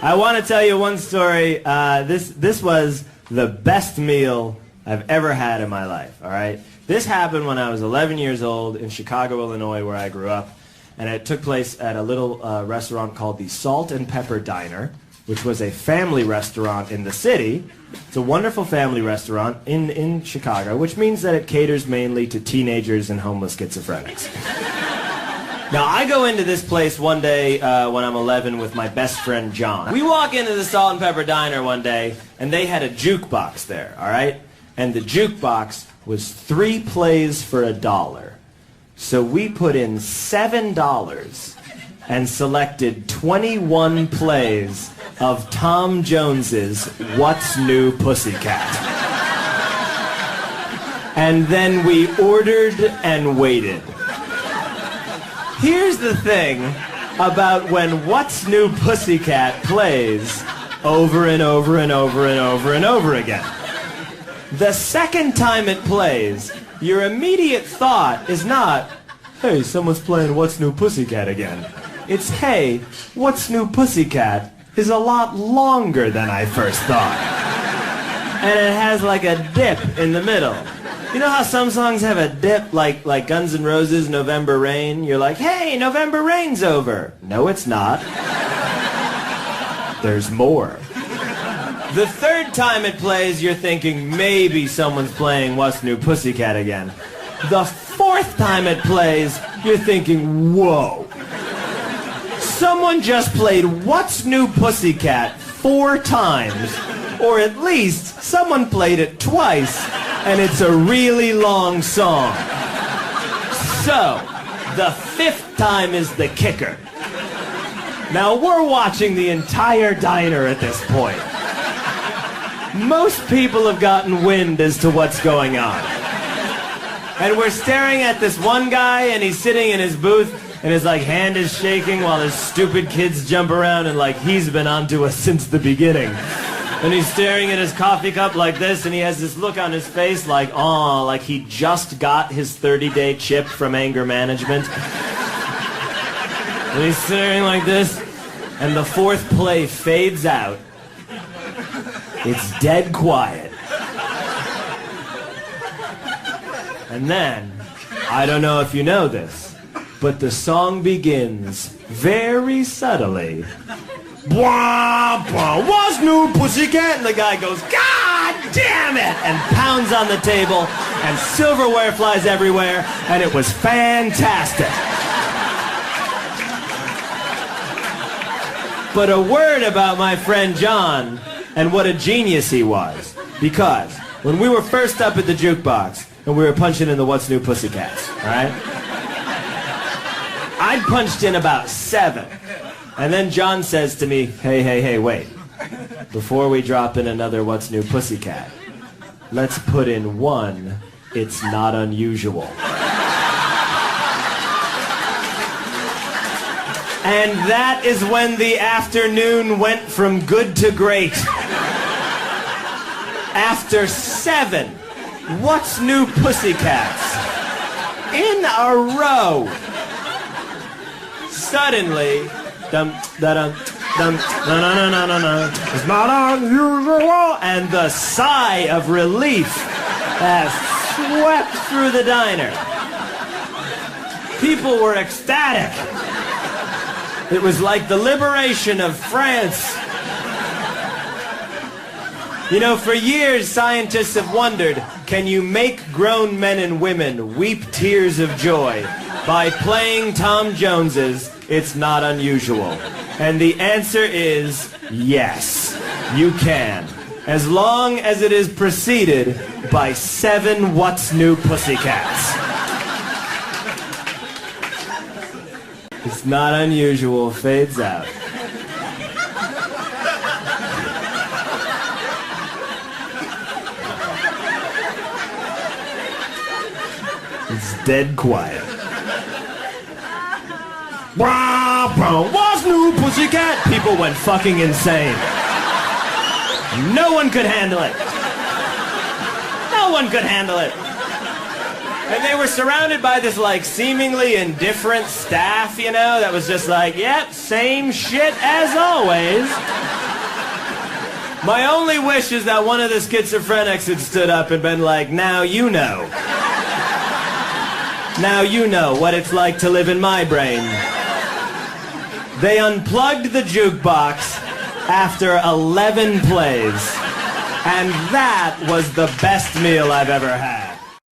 I want to tell you one story. This was the best meal I've ever had in my life, all right? This happened when I was 11 years old in Chicago, Illinois, where I grew up. And it took place at a little restaurant called the Salt and Pepper Diner, which was a family restaurant in the city. It's a wonderful family restaurant in Chicago, which means that it caters mainly to teenagers and homeless schizophrenics. Now, I go into this place one day when I'm 11 with my best friend, John. We walk into the Salt and Pepper Diner one day, and they had a jukebox there, all right? And the jukebox was 3 plays for $1. So we put in $7 and selected 21 plays of Tom Jones's What's New Pussycat. And then we ordered and waited. Here's the thing about when What's New Pussycat plays over and over and over and over and over again. The second time it plays, your immediate thought is not, hey, someone's playing What's New Pussycat again. It's, hey, What's New Pussycat is a lot longer than I first thought. And it has like a dip in the middle. You know how some songs have a dip, like Guns N' Roses' November Rain? You're like, hey, November Rain's over. No, it's not. There's more. The third time it plays, you're thinking maybe someone's playing What's New Pussycat again. The fourth time it plays, you're thinking, whoa. Someone just played What's New Pussycat 4 times, or at least someone played it twice, and it's a really long song. So, the 5th time is the kicker. Now, we're watching the entire diner at this point. Most people have gotten wind as to what's going on. And we're staring at this one guy, and he's sitting in his booth, and his hand is shaking while his stupid kids jump around, and he's been onto us since the beginning. And he's staring at his coffee cup like this, and he has this look on his face like he just got his 30-day chip from anger management. And he's staring like this, and the 4th play fades out. It's dead quiet. And then, I don't know if you know this, but the song begins very subtly. Blah, blah, what's new, pussycat? And the guy goes, God damn it! And pounds on the table, and silverware flies everywhere, and it was fantastic. But a word about my friend John and what a genius he was. Because when we were first up at the jukebox and we were punching in the What's New Pussycats, all right? I'd punched in about 7. And then John says to me, hey, wait. Before we drop in another What's New Pussycat, let's put in one It's Not Unusual. And that is when the afternoon went from good to great. After 7 What's New Pussycats in a row, suddenly, it's not unusual, and the sigh of relief has swept through the diner. People were ecstatic. It was like the liberation of France. You know, for years, scientists have wondered, can you make grown men and women weep tears of joy by playing Tom Jones's It's Not Unusual? And the answer is yes, you can. As long as it is preceded by 7 What's New Pussycats. It's Not Unusual fades out. It's dead quiet. What's new, pussycat? People went fucking insane. No one could handle it. No one could handle it. And they were surrounded by this, seemingly indifferent staff, that was just yep, same shit as always. My only wish is that one of the schizophrenics had stood up and been like, now you know. Now you know what it's like to live in my brain. They unplugged the jukebox after 11 plays. And that was the best meal I've ever had.